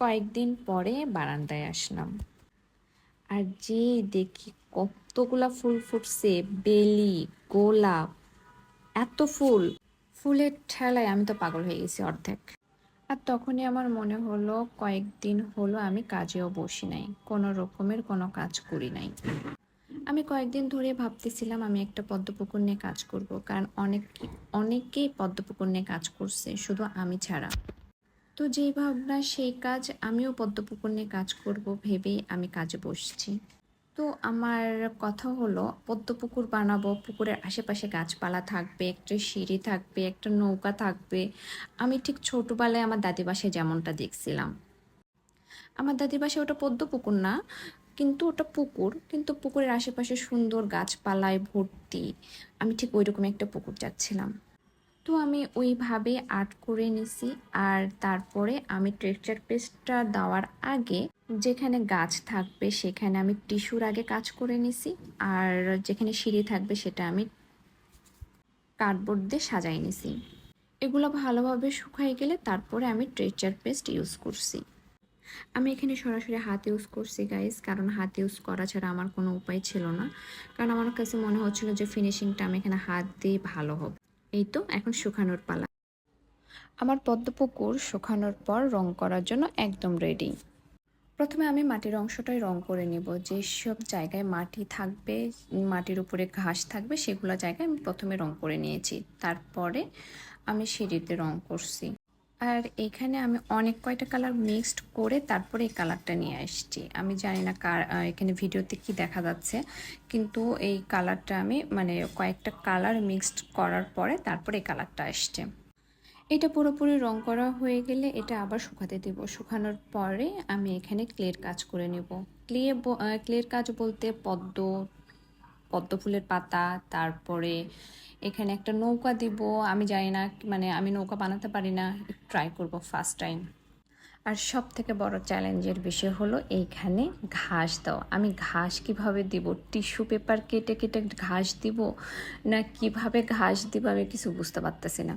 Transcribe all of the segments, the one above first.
কয়েকদিন পরে বারান্দায় আসলাম, আর যে দেখি কতগুলা ফুল ফুটছে, বেলি, গোলাপ, এত ফুল! ফুলের ঠেলায় আমি তো পাগল হয়ে গেছি অর্ধেক। আর তখনই আমার মনে হলো কয়েকদিন হলো আমি কাজেও বসি নাই, কোনো রকমের কোনো কাজ করি নাই। আমি কয়েকদিন ধরে ভাবতেছিলাম আমি একটা পদ্মপুকুর নিয়ে কাজ করব, কারণ অনেকেই পদ্মপুকুর নিয়ে কাজ করছে, শুধু আমি ছাড়া। তো যেই ভাবনা সেই কাজ, আমিও পদ্মপুকুর নিয়ে কাজ করব ভেবেই আমি কাজে বসছি। তো আমার কথা হলো পদ্মপুকুর বানাবো, পুকুরের আশেপাশে গাছপালা থাকবে, একটা সিঁড়ি থাকবে, একটা নৌকা থাকবে। আমি ঠিক ছোটবেলায় আমার দাদি বাসায় যেমনটা দেখছিলাম। আমার দাদির বাসায় ওটা পদ্মপুকুর না, কিন্তু ওটা পুকুর, কিন্তু পুকুরের আশেপাশে সুন্দর গাছপালায় ভর্তি। আমি ঠিক ওইরকম একটা পুকুর চাচ্ছিলাম। তো আমি ওইভাবে আর্ট করে নিছি। আর তারপরে আমি টেক্সচার পেস্টটা দেওয়ার আগে যেখানে গাছ থাকবে সেখানে আমি টিস্যুর আগে কাজ করে নিছি। আর যেখানে সিঁড়ি থাকবে সেটা আমি কার্ডবোর্ড দিয়ে সাজাই নিছি। এগুলো ভালোভাবে শুকায় গেলে তারপরে আমি টেক্সচার পেস্ট ইউজ করছি। আমি এখানে সরাসরি হাত ইউজ করছি গাইস, কারণ হাত ইউজ করা ছাড়া আমার কোনো উপায় ছিল না। কারণ আমার কাছে মনে হচ্ছিল যে ফিনিশিংটা আমি এখানে হাত দিয়ে ভালো হবে। এই তো এখন শুকানোর পালা। আমার পদ্মপুকুর শুকানোর পর রং করার জন্য একদম রেডি। প্রথমে আমি মাটির অংশটাই রং করে নিব। যেসব জায়গায় মাটি থাকবে, মাটির উপরে ঘাস থাকবে, সেগুলো জায়গায় আমি প্রথমে রং করে নিয়েছি। তারপরে আমি সিঁড়িতে রং করছি। আর এখানে আমি অনেক কয়টা কালার মিক্সড করে তারপরে এই কালারটা নিয়ে আসছি। আমি জানি না কার এখানে ভিডিওতে কি দেখা যাচ্ছে, কিন্তু এই কালারটা আমি মানে কয়েকটা কালার মিক্সড করার পরে তারপরে এই কালারটা আসছে। এটা পুরোপুরি রং করা হয়ে গেলে এটা আবার শুকাতে দেব। শুকানোর পরে আমি এখানে ক্লের কাজ করে নেব। ক্লের কাজ বলতে পদ্ম ফুলের পাতা, তারপরে এখানে একটা নৌকা দিব। আমি জানি না, মানে আমি নৌকা বানাতে পারি না, ট্রাই করব ফার্স্ট টাইম। আর সব থেকে বড় চ্যালেঞ্জের বিষয় হলো এইখানে ঘাস দাও। আমি ঘাস কিভাবে দিব, টিস্যু পেপার কেটে কেটে ঘাস দিব, না কিভাবে ঘাস দিব আমি কিছু বুঝতে পারতেছি না।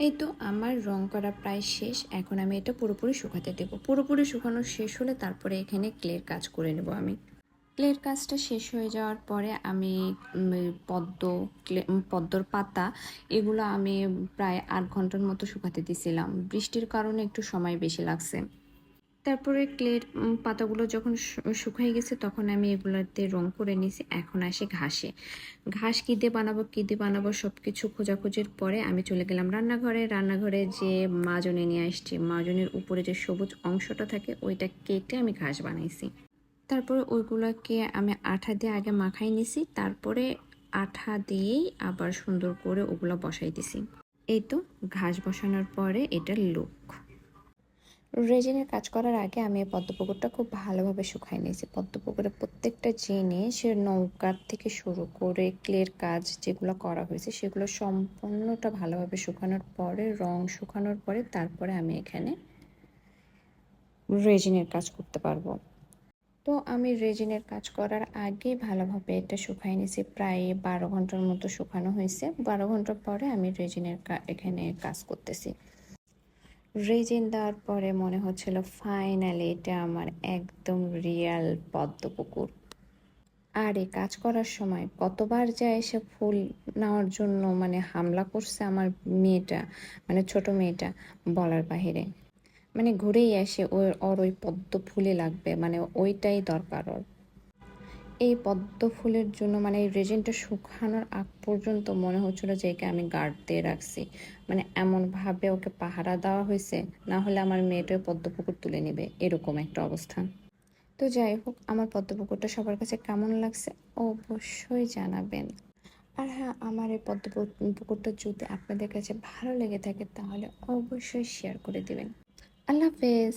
এই তো আমার রং করা প্রায় শেষ। এখন আমি এটা পুরোপুরি শুকাতে দেব। পুরোপুরি শুকানো শেষ হলে তারপরে এখানে ক্লের কাজ করে নেব আমি। ক্লের কাজটা শেষ হয়ে যাওয়ার পরে আমি পদ্মর পাতা, এগুলো আমি প্রায় 8 ঘন্টার মতো শুকাতে দিছিলাম। বৃষ্টির কারণে একটু সময় বেশি লাগছে। তারপরে ক্লের পাতাগুলো যখন শুকিয়ে গেছে তখন আমি এগুলোতে রং করে নিয়েছি। এখন আসে ঘাসে। ঘাস কী দিয়ে বানাবো কী দিয়ে বানাবো সব কিছু খোঁজাখুঁজির পরে আমি চলে গেলাম রান্নাঘরে। রান্নাঘরে যে মাজনি নিয়ে আসছি, মাজনির উপরে যে সবুজ অংশটা থাকে ওইটা কেটে আমি ঘাস বানাইছি। তারপরে ওইগুলোকে আমি আঠা দিয়ে আগে মাখাই নিছি, তারপরে আঠা দিয়েই আবার সুন্দর করে ওগুলো বসাই দিছি। এই তো ঘাস বসানোর পরে এটার লুক। রেজিনের কাজ করার আগে আমি এই পদ্মপুকুরটা খুব ভালোভাবে শুকাই নিয়েছি। পদ্মপুকুরের প্রত্যেকটা জিনিস, নৌকার থেকে শুরু করে ক্লের কাজ যেগুলো করা হয়েছে সেগুলো সম্পূর্ণটা ভালোভাবে শুকানোর পরে, রং শুকানোর পরে তারপরে আমি এখানে রেজিনের কাজ করতে পারবো। তো আমি রেজিনের কাজ করার আগে ভালোভাবে এটা শুকাই নিয়েছি। প্রায় 12 ঘন্টার মতো শুকানো হয়েছে। 12 ঘন্টা পরে আমি রেজিনের এখানে কাজ করতেছি। রেজিন দেওয়ার পরে মনে হচ্ছিল ফাইনালি এটা আমার একদম রিয়েল পদ্মপুকুর। আর এই কাজ করার সময় কতবার যায় এসে ফুল নেওয়ার জন্য মানে হামলা করছে আমার মেয়েটা, মানে ছোট মেয়েটা, বলার বাহিরে। মানে ঘুরেই আসে ওর ওই পদ্ম ফুলে লাগবে, মানে ওইটাই দরকার ওর। এই পদ্ম ফুলের জন্য মানে এই রেজিনটা শুকানোর আগ পর্যন্ত মনে হচ্ছিল যে একে আমি গার্ড দিয়ে রাখছি, মানে এমনভাবে ওকে পাহারা দেওয়া হয়েছে, না হলে আমার মেয়েটা পদ্মপুকুর তুলে নেবে, এরকম একটা অবস্থা। তো যাই হোক, আমার পদ্মপুকুরটা সবার কাছে কেমন লাগছে অবশ্যই জানাবেন। আর হ্যাঁ, আমার এই পুকুরটা যদি আপনাদের কাছে ভালো লেগে থাকে তাহলে অবশ্যই শেয়ার করে দিবেন। আল্লাহ হাফেজ।